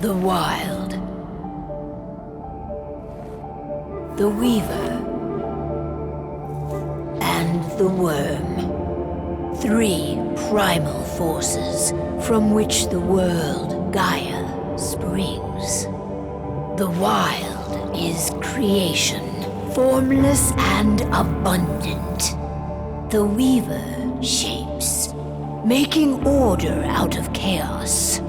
The Wild. The Weaver. And the Worm. 3 primal forces from which the world Gaia springs. The Wild is creation, formless and abundant. The Weaver shapes, making order out of chaos.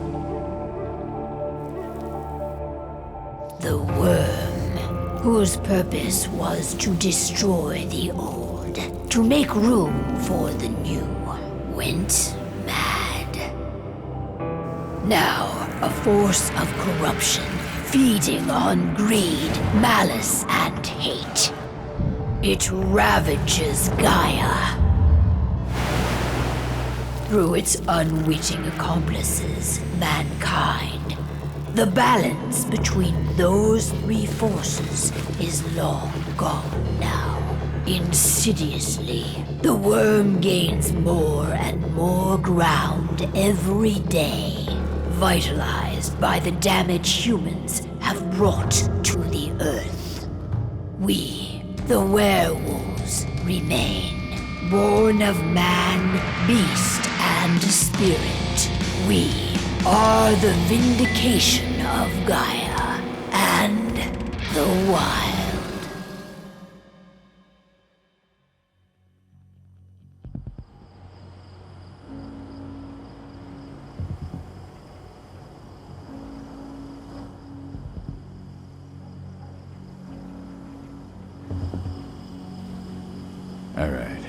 The Worm, whose purpose was to destroy the old, to make room for the new, went mad. Now, a force of corruption, feeding on greed, malice, and hate. It ravages Gaia. Through its unwitting accomplices, mankind, the balance between those 3 forces is long gone now. Insidiously, the Worm gains more and more ground every day, vitalized by the damage humans have brought to the Earth. We, the werewolves, remain, born of man, beast, and spirit. We are the vindication of Gaia and the Wild. All right.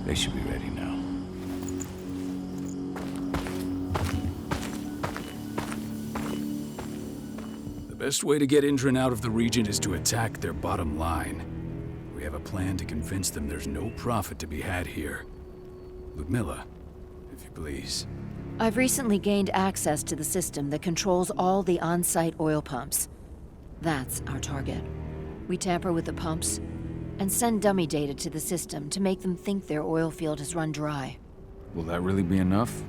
They should be ready now. The best way to get Indran out of the region is to attack their bottom line. We have a plan to convince them there's no profit to be had here. Ludmilla, if you please. I've recently gained access to the system that controls all the on-site oil pumps. That's our target. We tamper with the pumps and send dummy data to the system to make them think their oil field has run dry. Will that really be enough?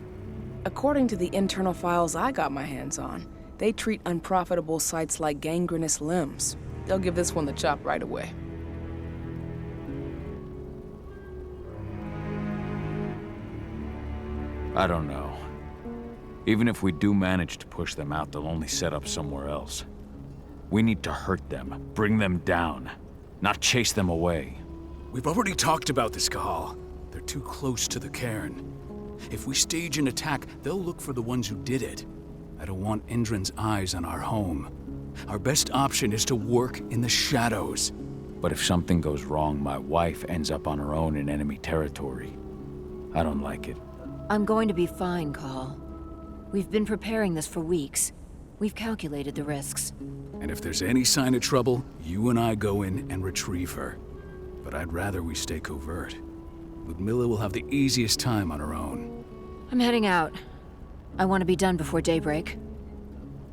According to the internal files I got my hands on, they treat unprofitable sites like gangrenous limbs. They'll give this one the chop right away. I don't know. Even if we do manage to push them out, they'll only set up somewhere else. We need to hurt them, bring them down, not chase them away. We've already talked about this, Cahal. They're too close to the cairn. If we stage an attack, they'll look for the ones who did it. I don't want Indran's eyes on our home. Our best option is to work in the shadows. But if something goes wrong, my wife ends up on her own in enemy territory. I don't like it. I'm going to be fine, Cahal. We've been preparing this for weeks. We've calculated the risks. And if there's any sign of trouble, you and I go in and retrieve her. But I'd rather we stay covert. Ludmilla will have the easiest time on her own. I'm heading out. I want to be done before daybreak.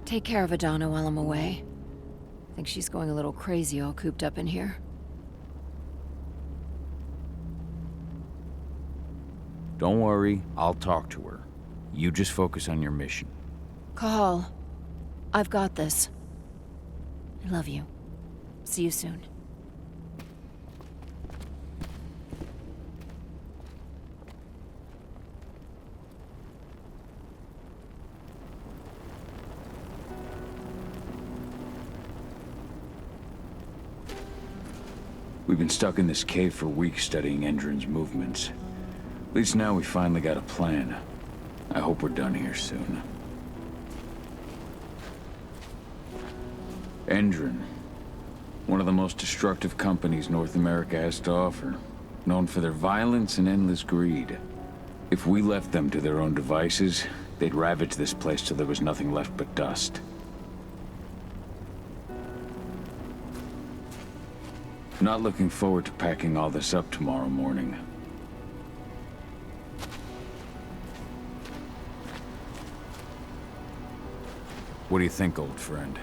Take care of Adana while I'm away. I think she's going a little crazy all cooped up in here. Don't worry, I'll talk to her. You just focus on your mission. Cahal, I've got this. I love you. See you soon. We've been stuck in this cave for weeks studying Indran's movements. At least now we finally got a plan. I hope we're done here soon. Indran, one of the most destructive companies North America has to offer, known for their violence and endless greed. If we left them to their own devices, they'd ravage this place till there was nothing left but dust. Not looking forward to packing all this up tomorrow morning. What do you think, old friend?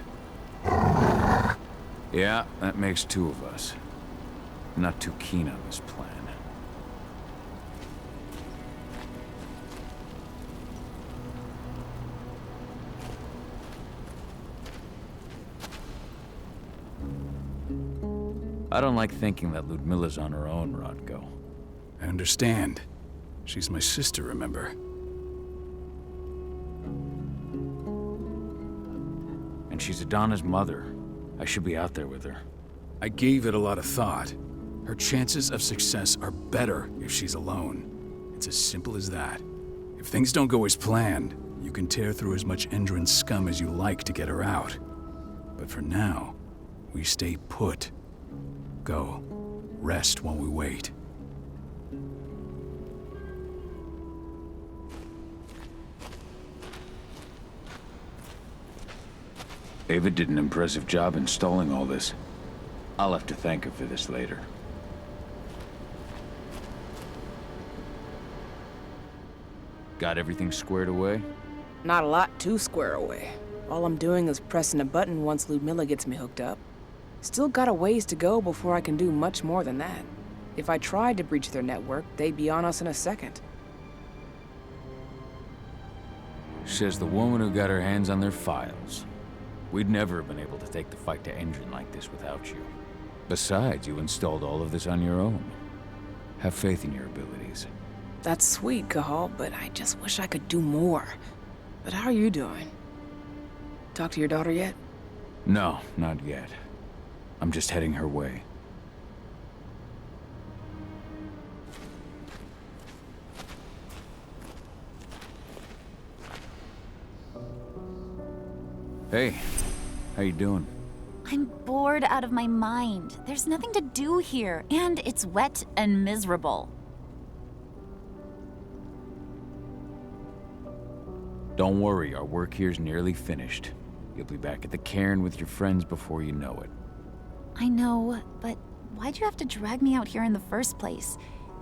Yeah, that makes 2 of us. I'm not too keen on this plan. I don't like thinking that Ludmilla's on her own, Rodko. I understand. She's my sister, remember? And she's Adana's mother. I should be out there with her. I gave it a lot of thought. Her chances of success are better if she's alone. It's as simple as that. If things don't go as planned, you can tear through as much Endron scum as you like to get her out. But for now, we stay put. Go. Rest while we wait. Ava did an impressive job installing all this. I'll have to thank her for this later. Got everything squared away? Not a lot to square away. All I'm doing is pressing a button once Ludmilla gets me hooked up. Still got a ways to go before I can do much more than that. If I tried to breach their network, they'd be on us in a second. Says the woman who got her hands on their files. We'd never have been able to take the fight to Endron like this without you. Besides, you installed all of this on your own. Have faith in your abilities. That's sweet, Cahal, but I just wish I could do more. But how are you doing? Talk to your daughter yet? No, not yet. I'm just heading her way. Hey, how you doing? I'm bored out of my mind. There's nothing to do here, and it's wet and miserable. Don't worry, our work here's nearly finished. You'll be back at the cairn with your friends before you know it. I know, but why'd you have to drag me out here in the first place?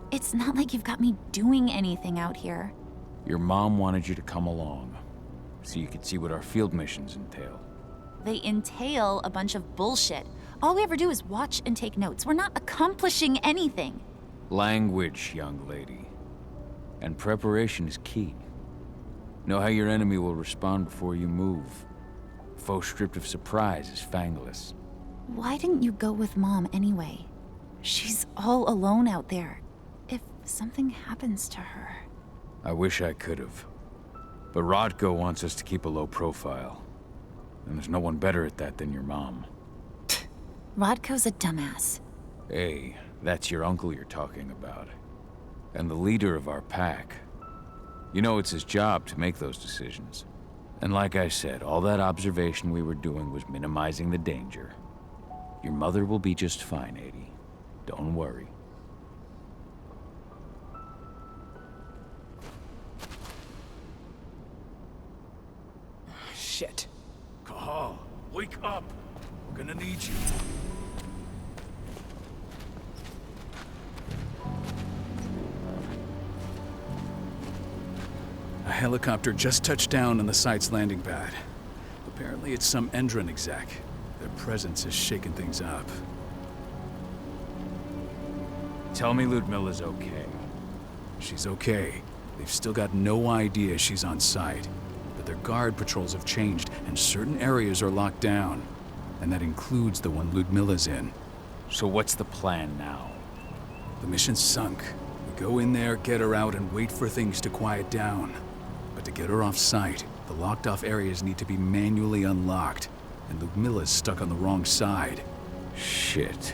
It's not like you've got me doing anything out here. Your mom wanted you to come along, so you could see what our field missions entail. They entail a bunch of bullshit. All we ever do is watch and take notes. We're not accomplishing anything. Language, young lady. And preparation is key. Know how your enemy will respond before you move. Faux stripped of surprise is fangless. Why didn't you go with Mom anyway? She's all alone out there. If something happens to her... I wish I could have. But Rodko wants us to keep a low profile. And there's no one better at that than your mom. Rodko's a dumbass. Hey, that's your uncle you're talking about. And the leader of our pack. You know it's his job to make those decisions. And like I said, all that observation we were doing was minimizing the danger. Your mother will be just fine, Adie. Don't worry. Shit. Cahal, wake up! We're gonna need you. A helicopter just touched down on the site's landing pad. Apparently it's some Endron exec. Their presence has shaken things up. Tell me Ludmilla's okay. She's okay. They've still got no idea she's on site. But their guard patrols have changed, and certain areas are locked down. And that includes the one Ludmilla's in. So what's the plan now? The mission's sunk. We go in there, get her out, and wait for things to quiet down. But to get her off site, the locked-off areas need to be manually unlocked. And Ludmilla's stuck on the wrong side. Shit.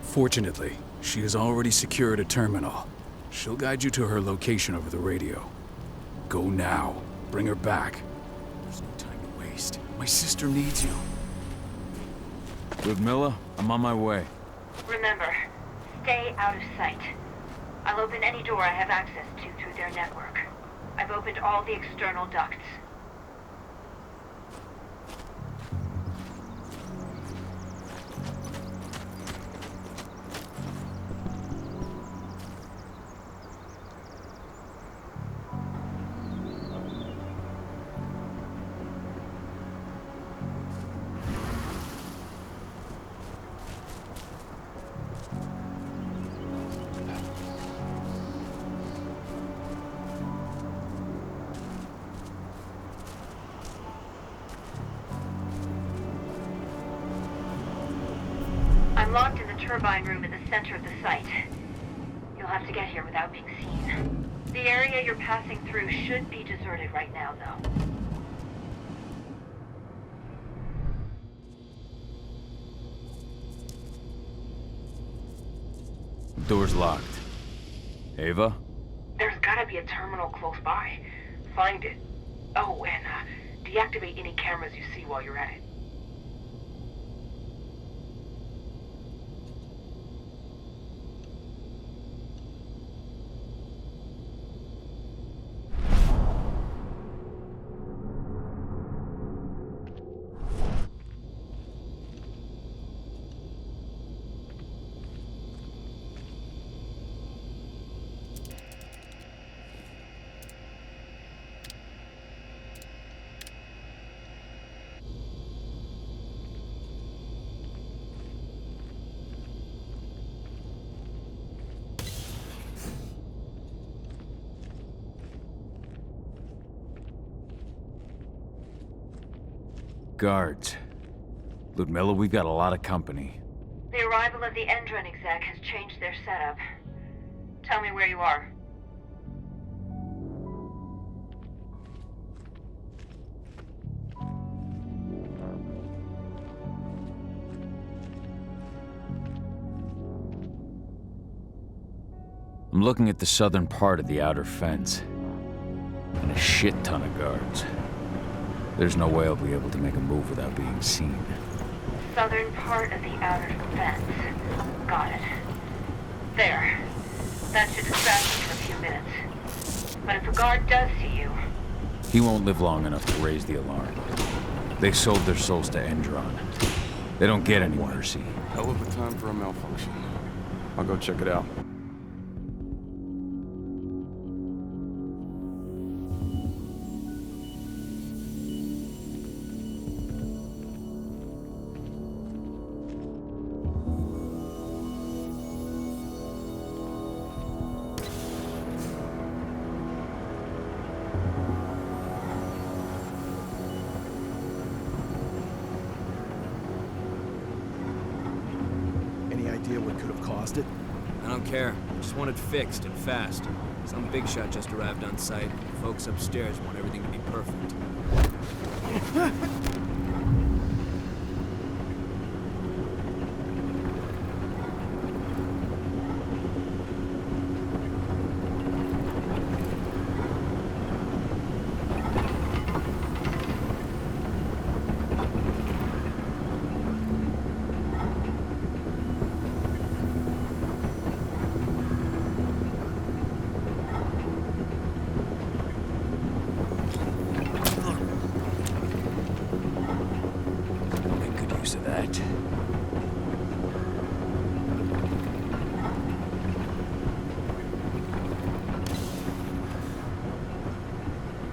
Fortunately, she has already secured a terminal. She'll guide you to her location over the radio. Go now. Bring her back. There's no time to waste. My sister needs you. Ludmilla, I'm on my way. Remember, stay out of sight. I'll open any door I have access to through their network. I've opened all the external ducts. I'm locked in the turbine room in the center of the site. You'll have to get here without being seen. The area you're passing through should be deserted right now, though. Door's locked. Ava? There's gotta be a terminal close by. Find it. Oh, and deactivate any cameras you see while you're at it. Guards. Ludmilla, we've got a lot of company. The arrival of the Endron exec has changed their setup. Tell me where you are. I'm looking at the southern part of the outer fence. And a shit ton of guards. There's no way I'll be able to make a move without being seen. Southern part of the outer fence. Got it. There. That should distract you for a few minutes. But if a guard does see you... He won't live long enough to raise the alarm. They sold their souls to Endron. They don't get any mercy. Hell of a time for a malfunction. I'll go check it out. What could have caused it? I don't care. I just want it fixed and fast. Some big shot just arrived on site. Folks upstairs want everything to be perfect.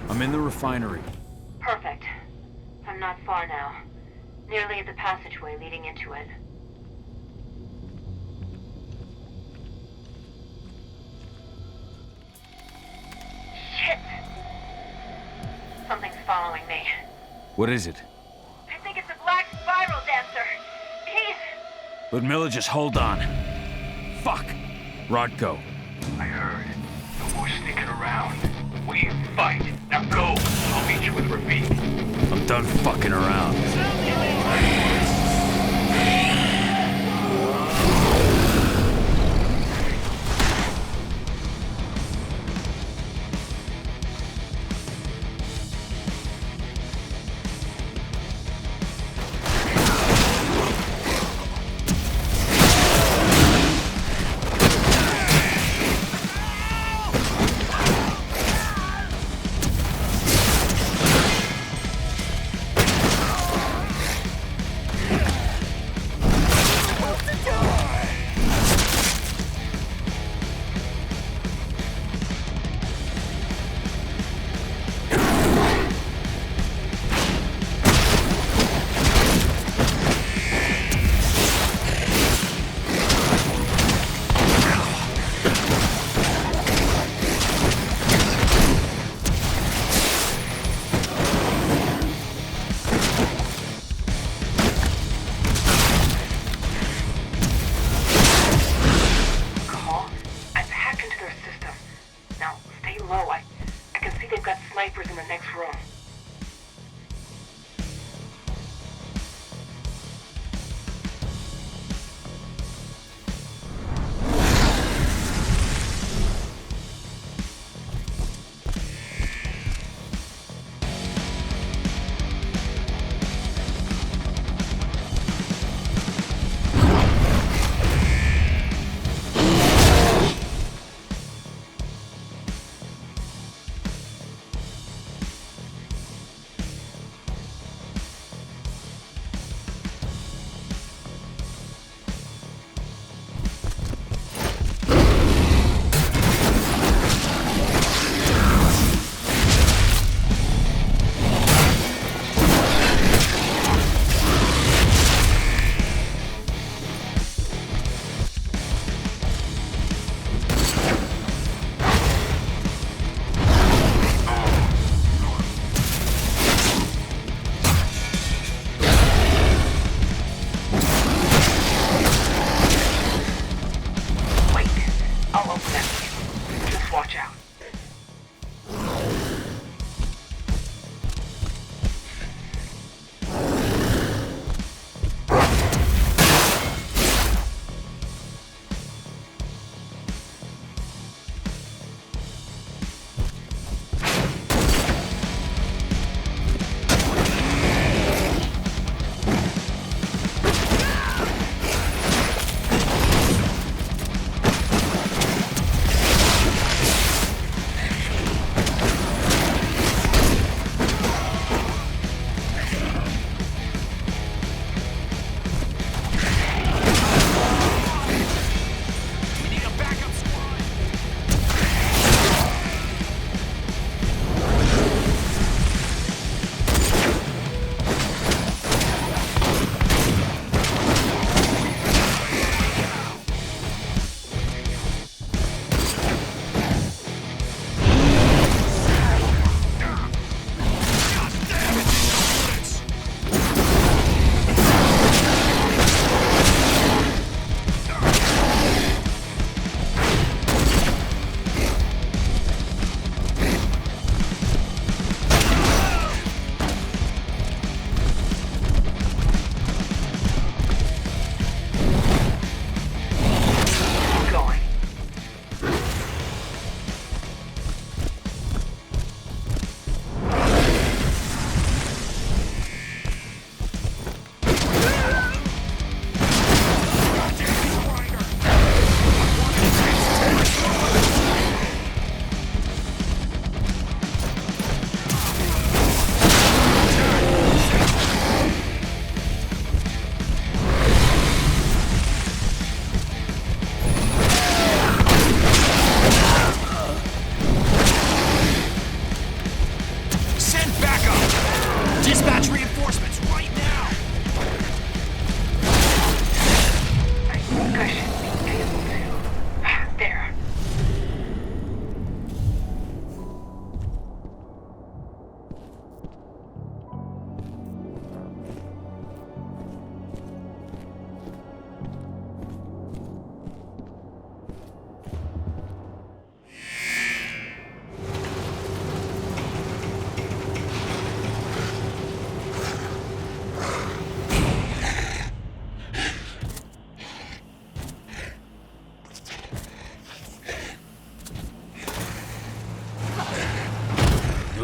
I'm in the refinery. Perfect. I'm not far now. Nearly at the passageway leading into it. Shit! Something's following me. What is it? I think it's a black spiral dancer. He's... Ludmilla, just hold on. Fuck! Rodko. I heard. No more sneaking around. We fight. Now go. I'll meet you with Ravine. I'm done fucking around.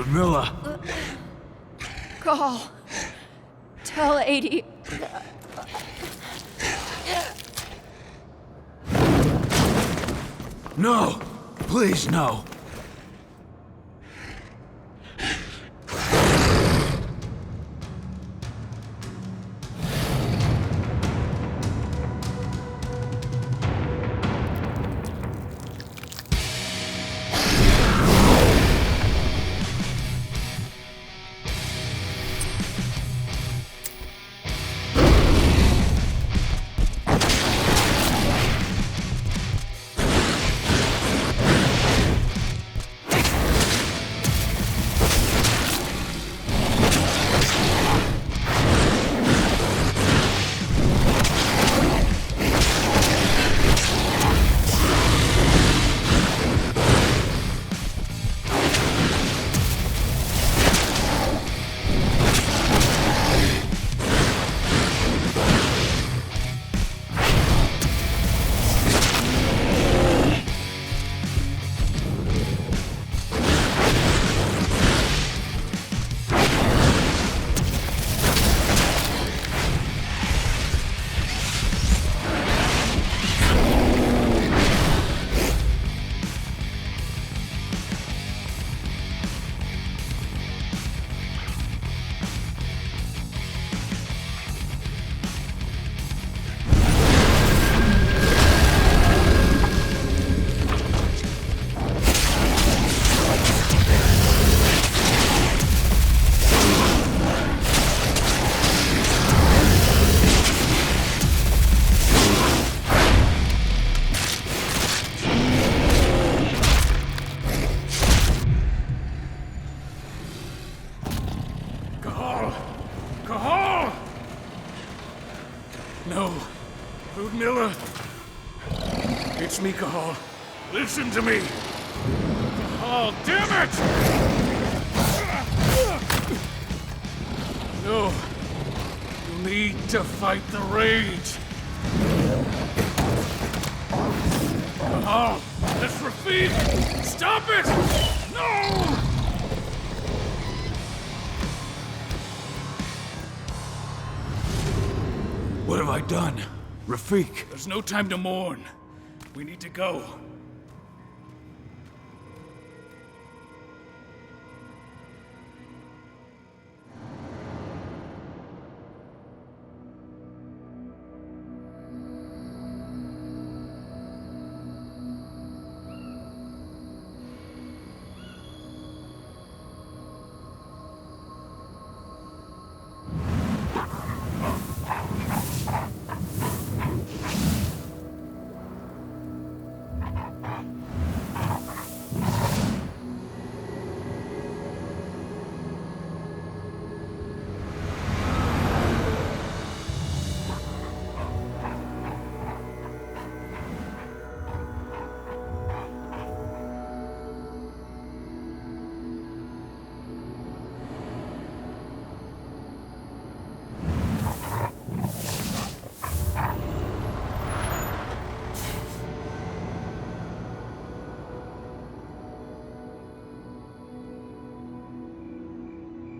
Camilla! Cahal. Tell 80. No! Please, no! Cahal! No. Ludmilla. It's me, Cahal. Listen to me. Cahal, damn it! No. You need to fight the rage. Cahal, that's Rafik! Stop it! No! What have I done? Rafik! There's no time to mourn. We need to go.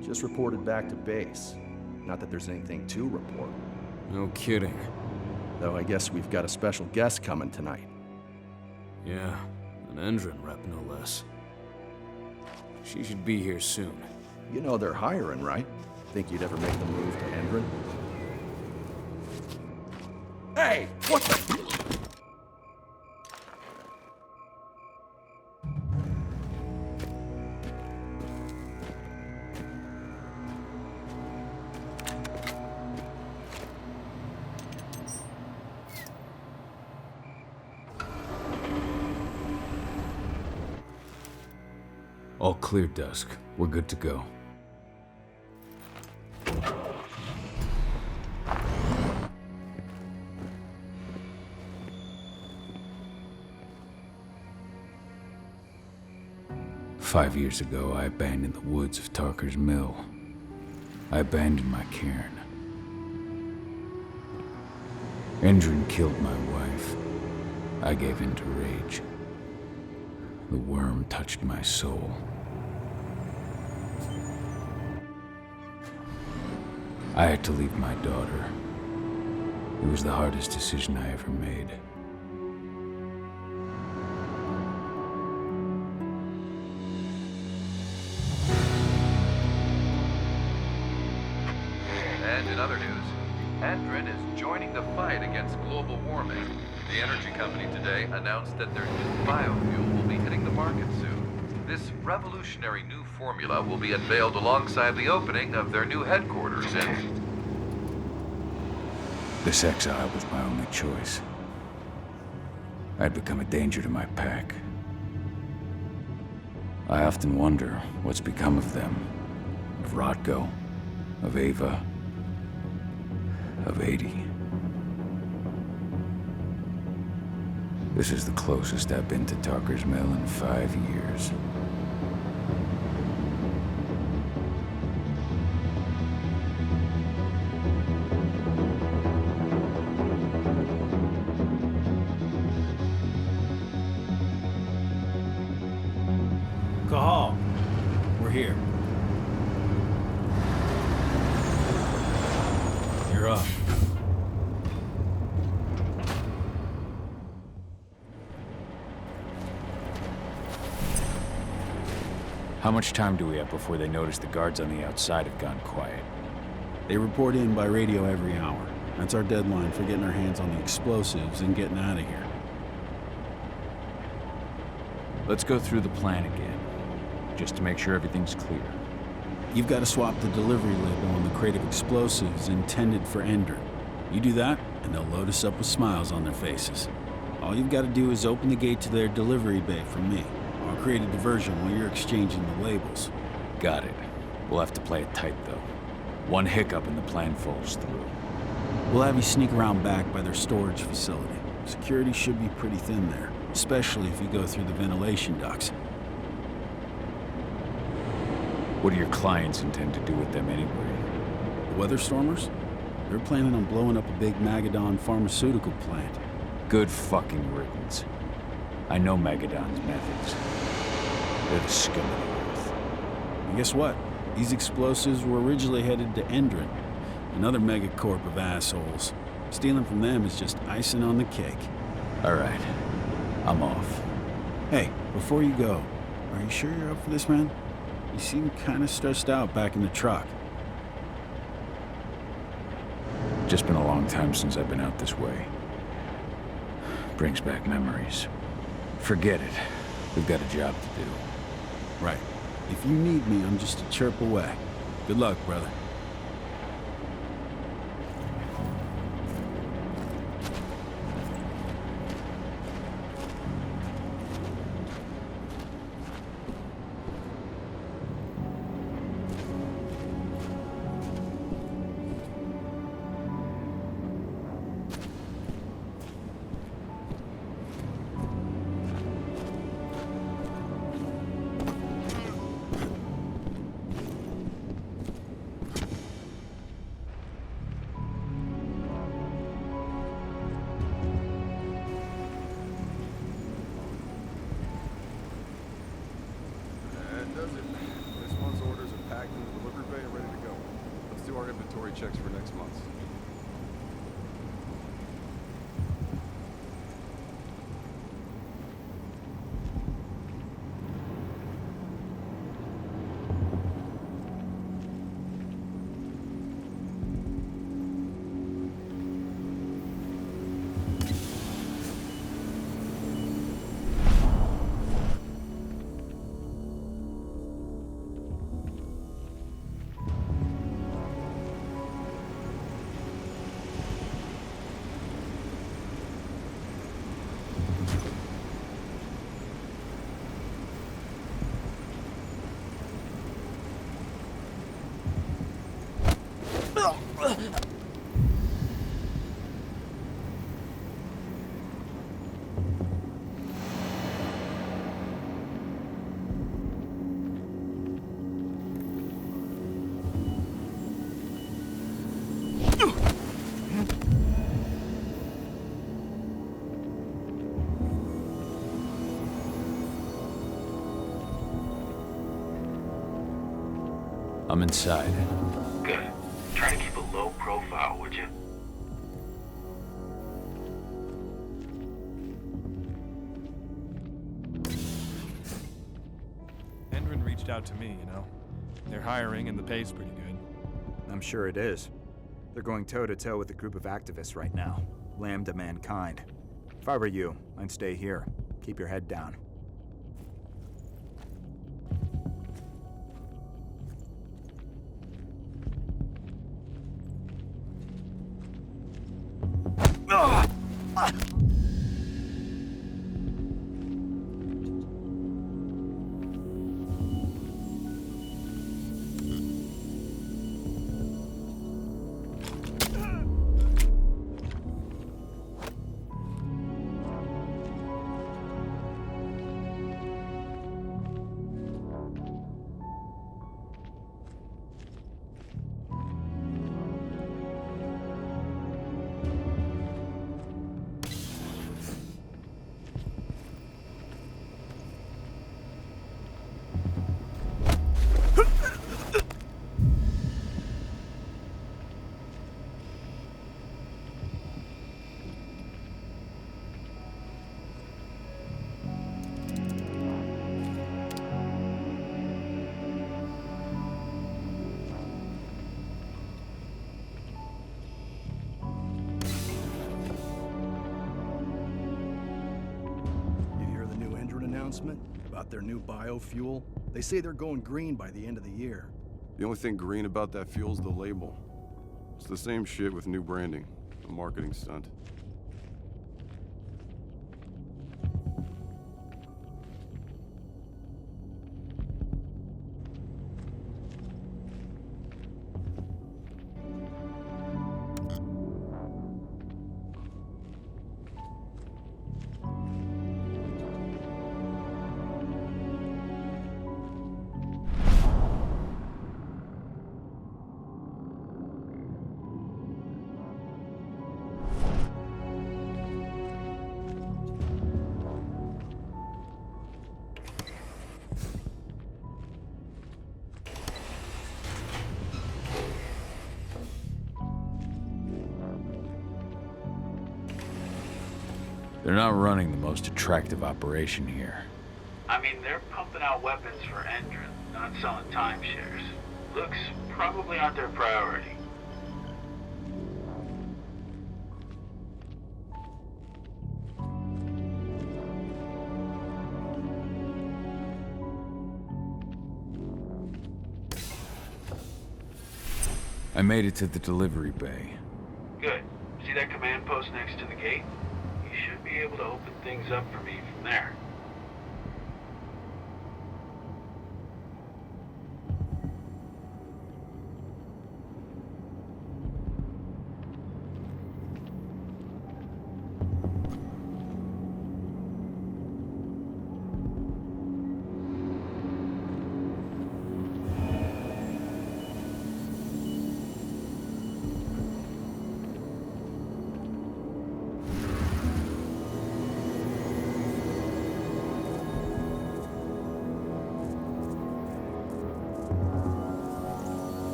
Just reported back to base. Not that there's anything to report. No kidding. Though I guess we've got a special guest coming tonight. Yeah, an Endron rep no less. She should be here soon. You know they're hiring, right? Think you'd ever make the move to Endron? Hey! What the... All clear, Dusk. We're good to go. "5 years ago, I abandoned the woods of Tarker's Mill. I abandoned my cairn. Endron killed my wife. I gave in to rage. The worm touched my soul. I had to leave my daughter. It was the hardest decision I ever made. And in other news, Endrin is joining the fight against global warming. The energy company today announced that their new biofuel will be hitting the market soon. This revolutionary new formula will be unveiled alongside the opening of their new headquarters in... This exile was my only choice. I'd become a danger to my pack. I often wonder what's become of them. Of Rotko, of Ava, of 80. This is the closest I've been to Talker's Mill in 5 years. Cahal, we're here. You're up. How much time do we have before they notice the guards on the outside have gone quiet? They report in by radio every hour. That's our deadline for getting our hands on the explosives and getting out of here. Let's go through the plan again, just to make sure everything's clear. You've got to swap the delivery label on the crate of explosives intended for Endrin. You do that, and they'll load us up with smiles on their faces. All you've got to do is open the gate to their delivery bay from me. I'll create a diversion while you're exchanging the labels. Got it. We'll have to play it tight, though. One hiccup and the plan falls through. We'll have you sneak around back by their storage facility. Security should be pretty thin there, especially if you go through the ventilation ducts. What do your clients intend to do with them anyway? The Weatherstormers? They're planning on blowing up a big Magadon pharmaceutical plant. Good fucking riddance. I know Magadon's methods. They're the scum of the earth. And guess what? These explosives were originally headed to Endrin, another megacorp of assholes. Stealing from them is just icing on the cake. All right. I'm off. Hey, before you go, are you sure you're up for this, man? You seem kind of stressed out back in the truck. Just been a long time since I've been out this way. Brings back memories. Forget it. We've got a job to do. Right. If you need me, I'm just a chirp away. Good luck, brother. Checks for next month. I'm inside. Good. Try to keep a low reached out to me, you know. They're hiring and the pay's pretty good. I'm sure it is. They're going toe-to-toe with a group of activists right now. Lambda mankind. If I were you, I'd stay here. Keep your head down. About their new biofuel. They say they're going green by the end of the year. The only thing green about that fuel's the label. It's the same shit with new branding. A marketing stunt. They're not running the most attractive operation here. I mean, they're pumping out weapons for Endron, not selling timeshares. Looks probably aren't their priority. I made it to the delivery bay. Good. See that command post next to the gate? You should be able to open things up for me from there.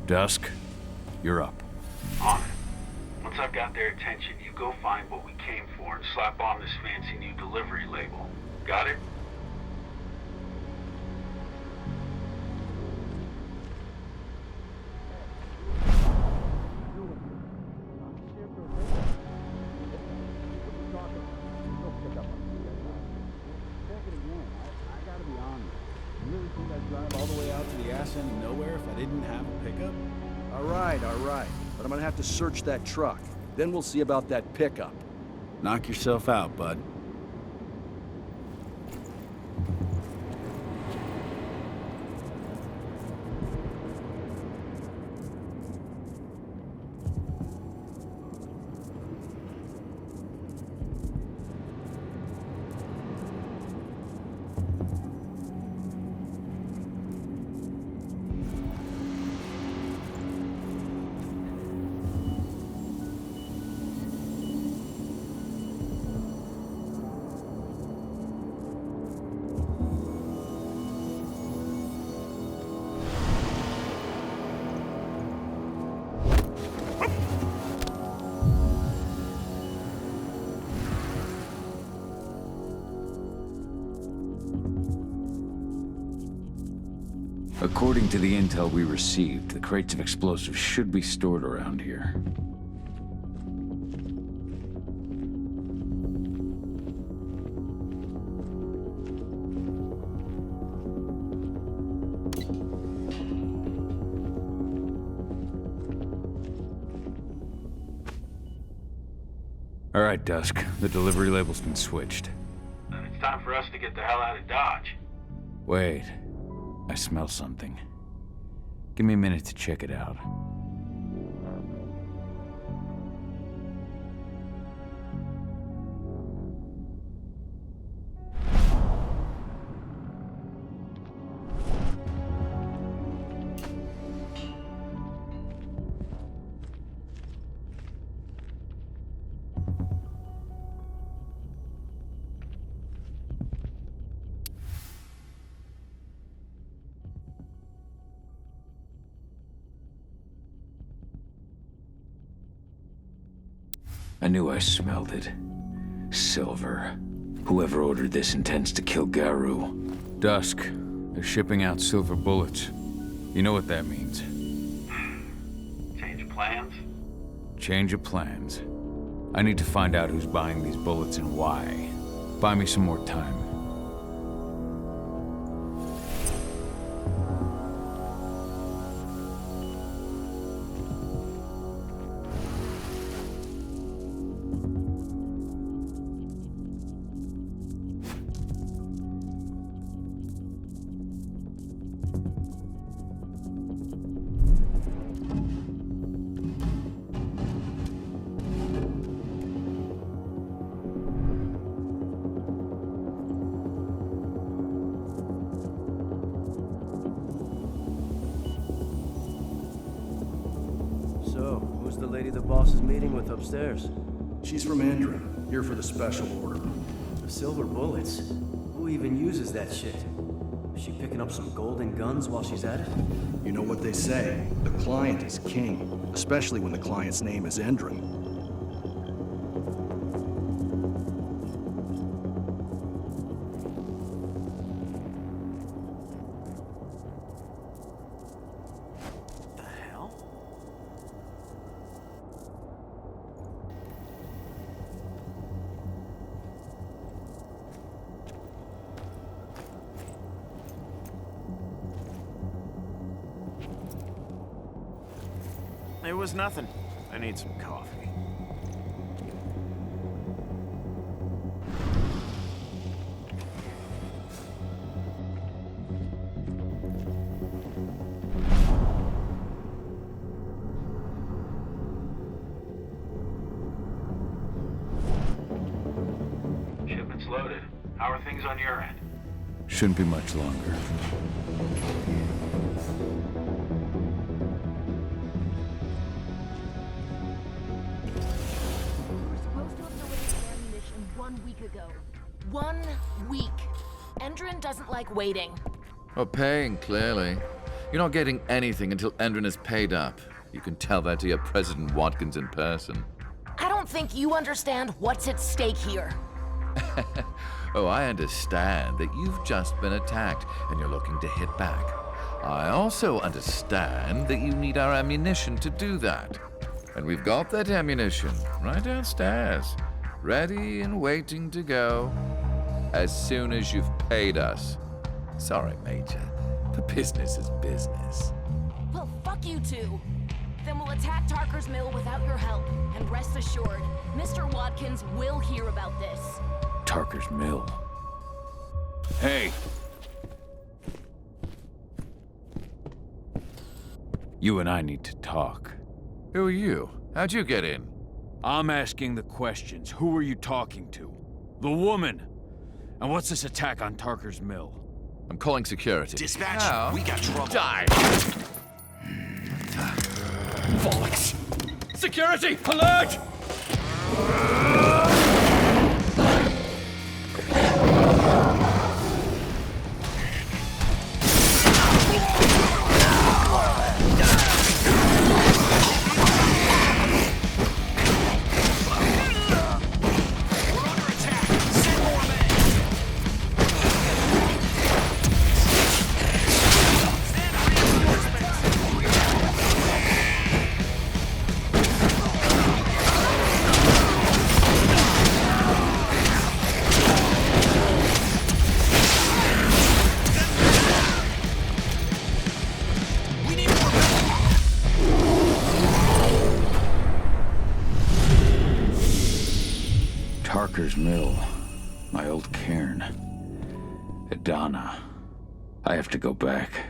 Dusk, you're up. On it. Once I've got their attention, you go find what we came for and slap on this fancy new delivery label. Got it? Drive all the way out to the ass end of nowhere if I didn't have a pickup? All right. But I'm gonna have to search that truck. Then we'll see about that pickup. Knock yourself out, bud. According to the intel we received, the crates of explosives should be stored around here. All right, Dusk. The delivery label's been switched. Then it's time for us to get the hell out of Dodge. Wait. I smell something. Give me a minute to check it out. I knew I smelled it. Silver. Whoever ordered this intends to kill Garou. Dusk. They're shipping out silver bullets. You know what that means. Change of plans? Change of plans. I need to find out who's buying these bullets and why. Buy me some more time. Who's the lady the boss is meeting with upstairs? She's from Endron, here for the special order. The silver bullets? Who even uses that shit? Is she picking up some golden guns while she's at it? You know what they say, the client is king, especially when the client's name is Endron. It was nothing. I need some coffee. Shipment's loaded. How are things on your end? Shouldn't be much longer. Ago. 1 week. Endron doesn't like waiting. Well, paying, clearly. You're not getting anything until Endron is paid up. You can tell that to your President Watkins in person. I don't think you understand what's at stake here. Oh, I understand that you've just been attacked and you're looking to hit back. I also understand that you need our ammunition to do that. And we've got that ammunition right downstairs, ready and waiting to go as soon as you've paid us. Sorry, Major, but business is business. Well, fuck you two. Then we'll attack Tarker's Mill without your help. And rest assured, Mr. Watkins will hear about this. Tarker's Mill. Hey! You and I need to talk. Who are you? How'd you get in? I'm asking the questions. Who are you talking to? The woman! And what's this attack on Tarker's Mill? I'm calling security. Dispatch, Now, we got trouble. Die! Bollocks! Security! Alert! Tarker's Mill. My old cairn. Adana. I have to go back.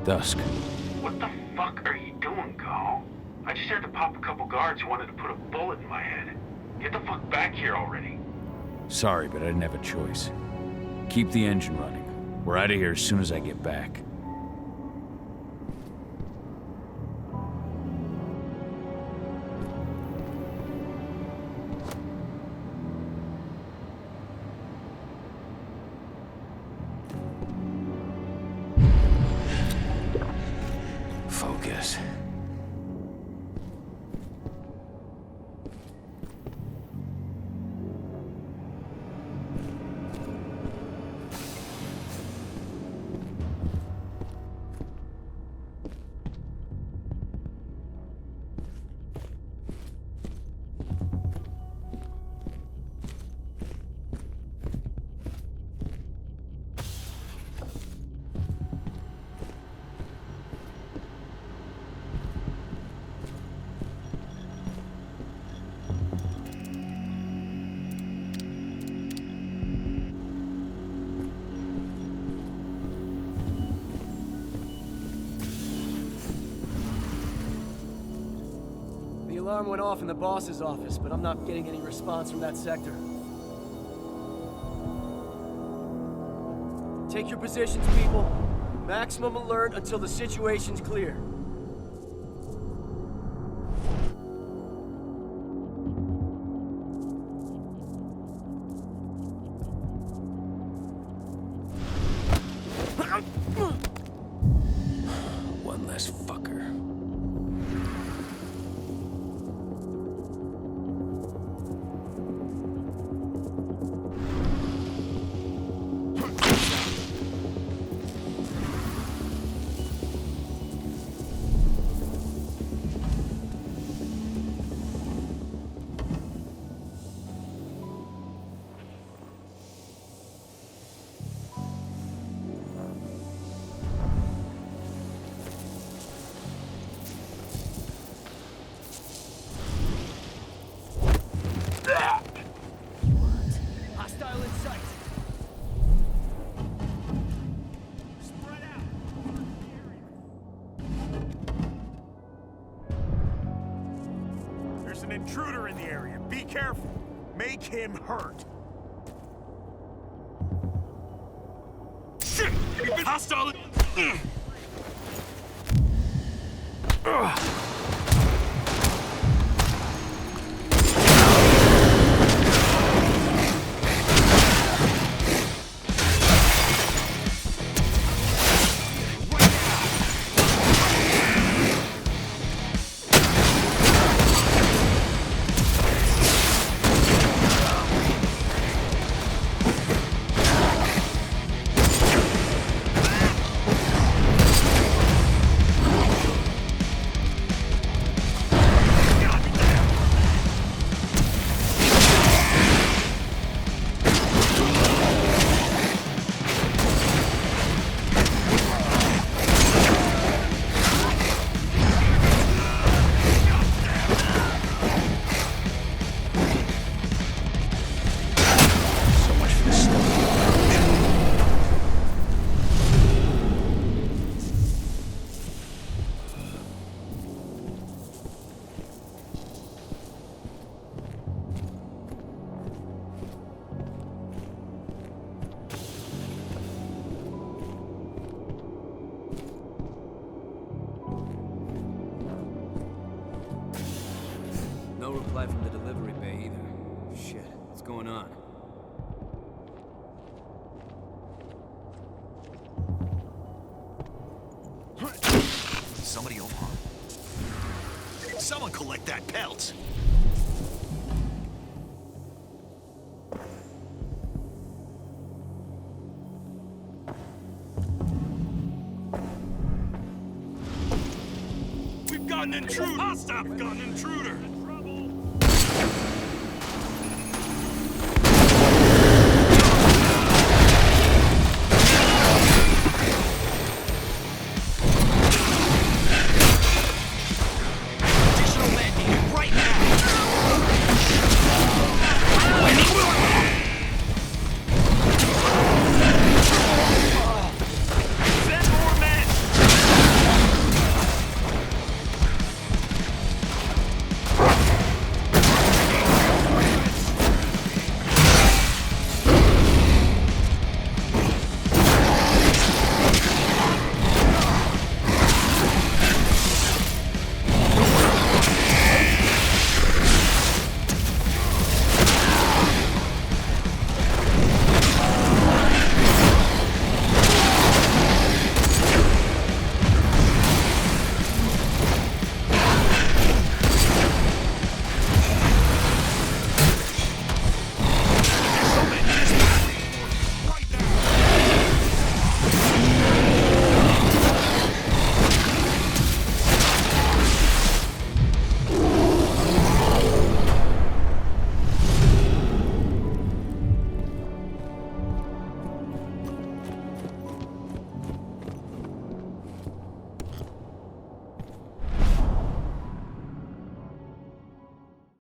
Dusk. What the fuck are you doing, Cahal? I just had to pop a couple guards who wanted to put a bullet in my head. Get the fuck back here already. Sorry, but I didn't have a choice. Keep the engine running. We're out of here as soon as I get back. Focus. The alarm went off in the boss's office, but I'm not getting any response from that sector. Take your positions, people. Maximum alert until the situation's clear. There's an intruder in the area. Be careful. Make him hurt. Shit! Hostile! No reply from the delivery bay either. Shit, what's going on? Somebody over. Someone collect that pelt. We've got an intruder! Hostile! We've got an intruder!